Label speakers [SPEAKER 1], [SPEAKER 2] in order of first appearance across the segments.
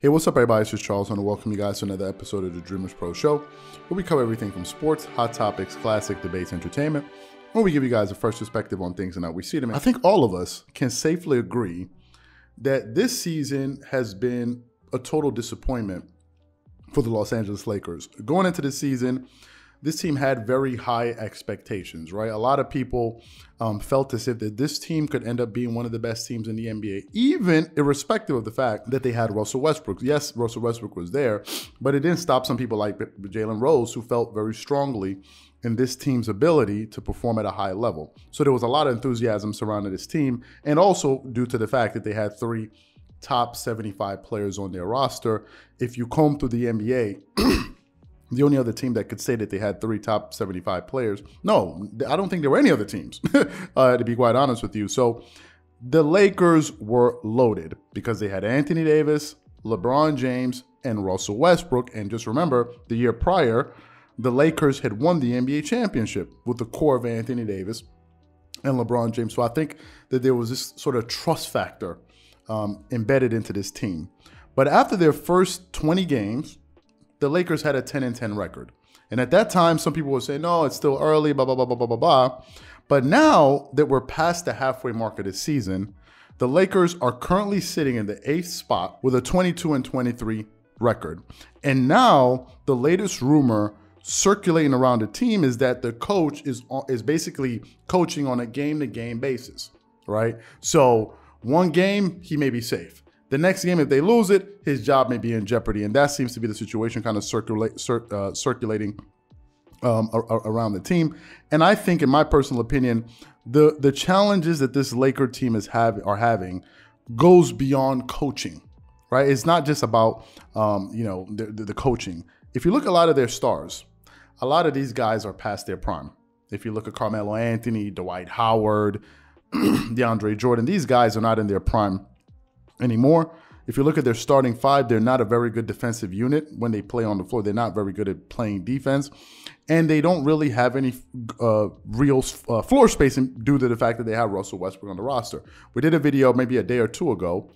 [SPEAKER 1] Hey, what's up everybody, it's just Charles. I want to welcome you guys to another episode of the Dreamerspro Show, where we cover everything from sports, hot topics, classic debates, entertainment, where we give you guys a fresh perspective on things and how we see them. I think all of us can safely agree that this season has been a total disappointment for the Los Angeles Lakers. Going into the season, this team had very high expectations, right? A lot of people felt as if that this team could end up being one of the best teams in the NBA, even irrespective of the fact that they had Russell Westbrook. Yes, Russell Westbrook was there, but it didn't stop some people like Jalen Rose, who felt very strongly in this team's ability to perform at a high level. So there was a lot of enthusiasm surrounding this team, and also due to the fact that they had three top 75 players on their roster. If you comb through the NBA, the only other team that could say that they had three top 75 players. No, I don't think there were any other teams, to be quite honest with you. So the Lakers were loaded because they had Anthony Davis, LeBron James, and Russell Westbrook. And just remember, the year prior, the Lakers had won the NBA championship with the core of Anthony Davis and LeBron James. So I think that there was this sort of trust factor embedded into this team. But after their first 20 games, the Lakers had a 10-10 record. And at that time, some people would say, no, it's still early, blah, blah, blah, blah, blah, blah, blah. But now that we're past the halfway mark of this season, the Lakers are currently sitting in the 8th spot with a 22-23 record. And now the latest rumor circulating around the team is that the coach is basically coaching on a game-to-game basis, right? So one game, he may be safe. The next game, if they lose it, his job may be in jeopardy. And that seems to be the situation kind of circulating around the team. And I think, in my personal opinion, the challenges that this Laker team are having goes beyond coaching, right? It's not just about, the coaching. If you look at a lot of their stars, a lot of these guys are past their prime. If you look at Carmelo Anthony, Dwight Howard, DeAndre Jordan, these guys are not in their prime anymore. If you look at their starting five, they're not a very good defensive unit when they play on the floor. They're not very good at playing defense, and they don't really have any real floor spacing due to the fact that they have Russell Westbrook on the roster. We did a video maybe a day or two ago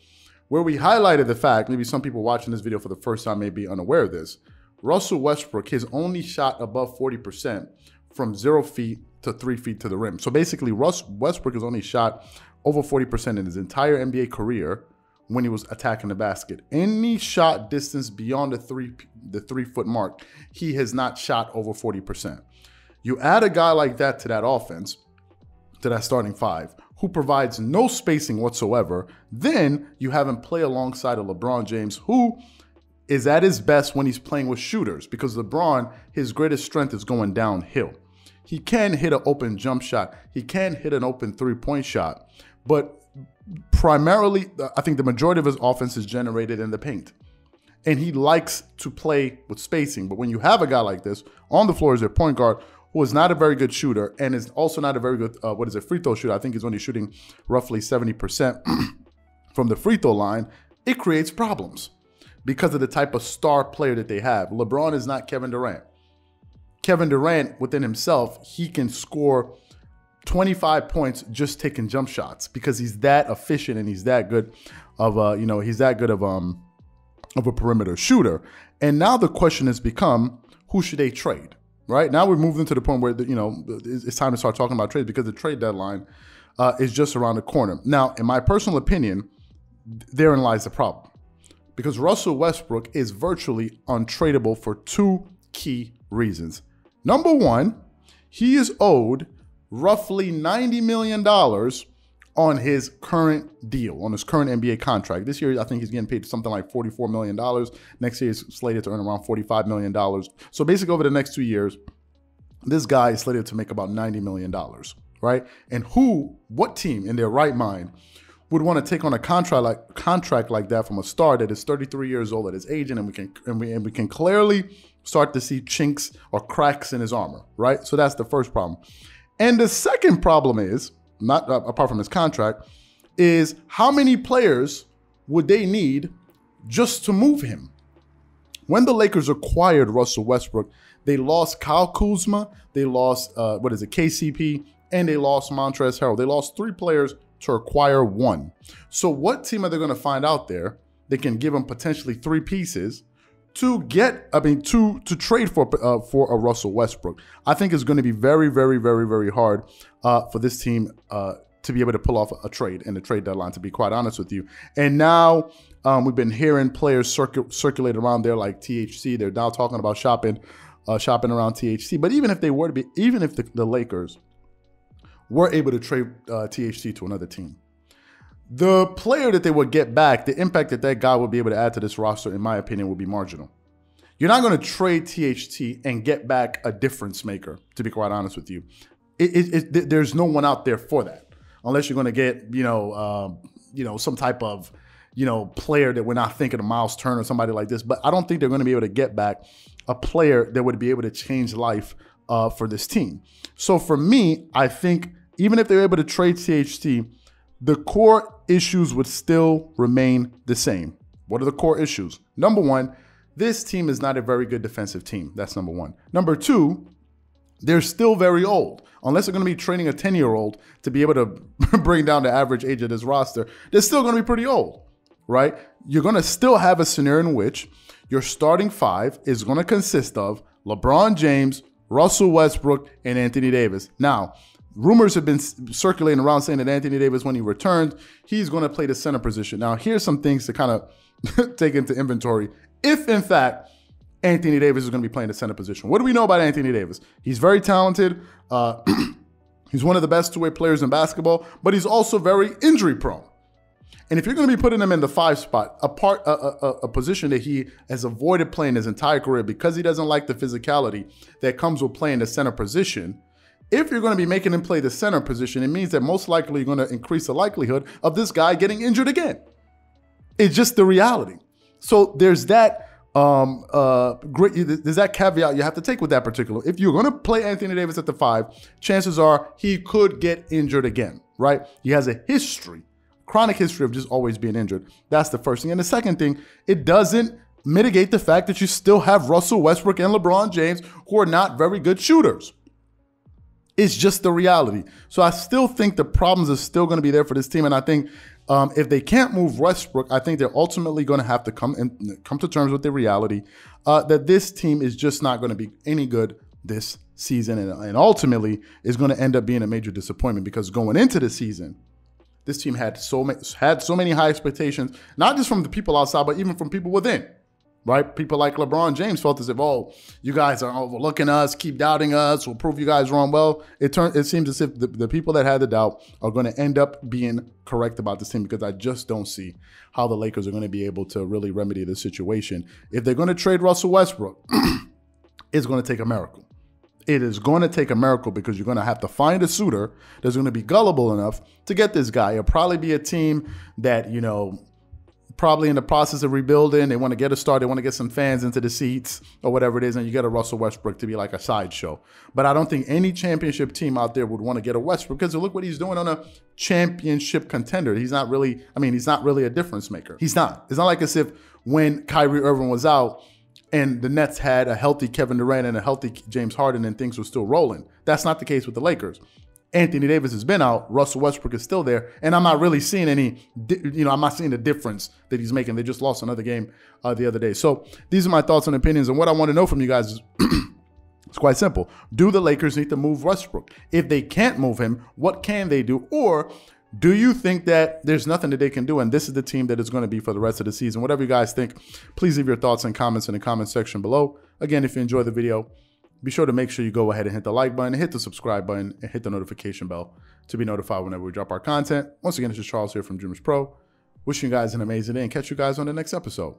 [SPEAKER 1] where we highlighted the fact, maybe some people watching this video for the first time may be unaware of this, Russell Westbrook has only shot above 40% from 0 feet to 3 feet to the rim. So basically, Westbrook has only shot over 40% in his entire NBA career when he was attacking the basket. Any shot distance beyond the 3 foot mark, he has not shot over 40%. You add a guy like that to that offense, to that starting five, who provides no spacing whatsoever, then you have him play alongside of LeBron James, who is at his best when he's playing with shooters, because LeBron, his greatest strength is going downhill. He can hit an open jump shot. He can hit an open three-point shot, but primarily, I think the majority of his offense is generated in the paint. And he likes to play with spacing. But when you have a guy like this on the floor as a point guard who is not a very good shooter and is also not a very good, free throw shooter, I think he's only shooting roughly 70% from the free throw line, it creates problems because of the type of star player that they have. LeBron is not Kevin Durant. Kevin Durant, within himself, he can score 25 points just taking jump shots because he's that efficient and he's that good of a perimeter shooter. And now the question has become, who should they trade? Right now we've moved into the point where it's time to start talking about trades because the trade deadline is just around the corner. Now, in my personal opinion, therein lies the problem because Russell Westbrook is virtually untradeable for two key reasons. Number one, he is owed roughly $90 million on his current deal, on his current NBA contract. This year, I think he's getting paid something like $44 million. Next year, he's slated to earn around $45 million. So basically, over the next 2 years, this guy is slated to make about $90 million, right? And what team in their right mind would want to take on a contract like that from a star that is 33 years old, that is aging, and we can clearly start to see chinks or cracks in his armor, right? So that's the first problem. And the second problem is, not apart from his contract, is how many players would they need just to move him? When the Lakers acquired Russell Westbrook, they lost Kyle Kuzma, they lost, KCP, and they lost Montrezl Harrell. They lost 3 players to acquire 1. So what team are they going to find out there they can give him potentially 3 pieces to get, to trade for a Russell Westbrook. I think it's going to be very, very, very, very hard for this team to be able to pull off a trade in the trade deadline, to be quite honest with you. And now we've been hearing players circulate around there like THC. They're now talking about shopping around THC. But even if they were to be, even if the Lakers were able to trade THC to another team, the player that they would get back, the impact that that guy would be able to add to this roster, in my opinion, would be marginal. You're not going to trade THT and get back a difference maker, to be quite honest with you. There's no one out there for that, unless you're going to get, some type of, player that we're not thinking of, Miles Turner or somebody like this. But I don't think they're going to be able to get back a player that would be able to change life for this team. So for me, I think even if they're able to trade THT, the core issues would still remain the same. What are the core issues? Number one, this team is not a very good defensive team. That's number one. Number two, they're still very old. Unless they're going to be training a 10-year-old to be able to bring down the average age of this roster, they're still going to be pretty old, right? You're going to still have a scenario in which your starting 5 is going to consist of LeBron James, Russell Westbrook, and Anthony Davis. Now, rumors have been circulating around saying that Anthony Davis, when he returns, he's going to play the center position. Now, here's some things to kind of take into inventory. If, in fact, Anthony Davis is going to be playing the center position, what do we know about Anthony Davis? He's very talented. He's one of the best two-way players in basketball, but he's also very injury-prone. And if you're going to be putting him in the 5 spot, a position that he has avoided playing his entire career because he doesn't like the physicality that comes with playing the center position, if you're going to be making him play the center position, it means that most likely you're going to increase the likelihood of this guy getting injured again. It's just the reality. So there's that there's that caveat you have to take with that particular. If you're going to play Anthony Davis at the 5, chances are he could get injured again, right? He has a history, chronic history of just always being injured. That's the first thing. And the second thing, it doesn't mitigate the fact that you still have Russell Westbrook and LeBron James, who are not very good shooters. It's just the reality. So I still think the problems are still going to be there for this team. And I think if they can't move Westbrook, I think they're ultimately going to have to come to terms with the reality that this team is just not going to be any good this season. And ultimately is going to end up being a major disappointment, because going into the season, this team had so many high expectations, not just from the people outside, but even from people within. Right? People like LeBron James felt as if, oh, you guys are overlooking us, keep doubting us, we'll prove you guys wrong. Well, it seems as if the people that had the doubt are going to end up being correct about this team, because I just don't see how the Lakers are going to be able to really remedy this situation. If they're going to trade Russell Westbrook, it's going to take a miracle. It is going to take a miracle, because you're going to have to find a suitor that's going to be gullible enough to get this guy. It'll probably be a team that, probably in the process of rebuilding. They want to get a start. They want to get some fans into the seats or whatever it is. And you get a Russell Westbrook to be like a sideshow. But I don't think any championship team out there would want to get a Westbrook, because look what he's doing on a championship contender. He's not really, he's not really a difference maker. He's not. It's not like as if when Kyrie Irving was out and the Nets had a healthy Kevin Durant and a healthy James Harden and things were still rolling. That's not the case with the Lakers. Anthony Davis has been out. Russell Westbrook is still there. And I'm not really seeing I'm not seeing the difference that he's making. They just lost another game the other day. So these are my thoughts and opinions. And what I want to know from you guys is, it's quite simple. Do the Lakers need to move Westbrook? If they can't move him, what can they do? Or do you think that there's nothing that they can do and this is the team that is going to be for the rest of the season? Whatever you guys think, please leave your thoughts and comments in the comment section below. Again, if you enjoyed the video, be sure to make sure you go ahead and hit the like button, hit the subscribe button, and hit the notification bell to be notified whenever we drop our content. Once again, this is Charles here from Dreamerspro. Wishing you guys an amazing day and catch you guys on the next episode.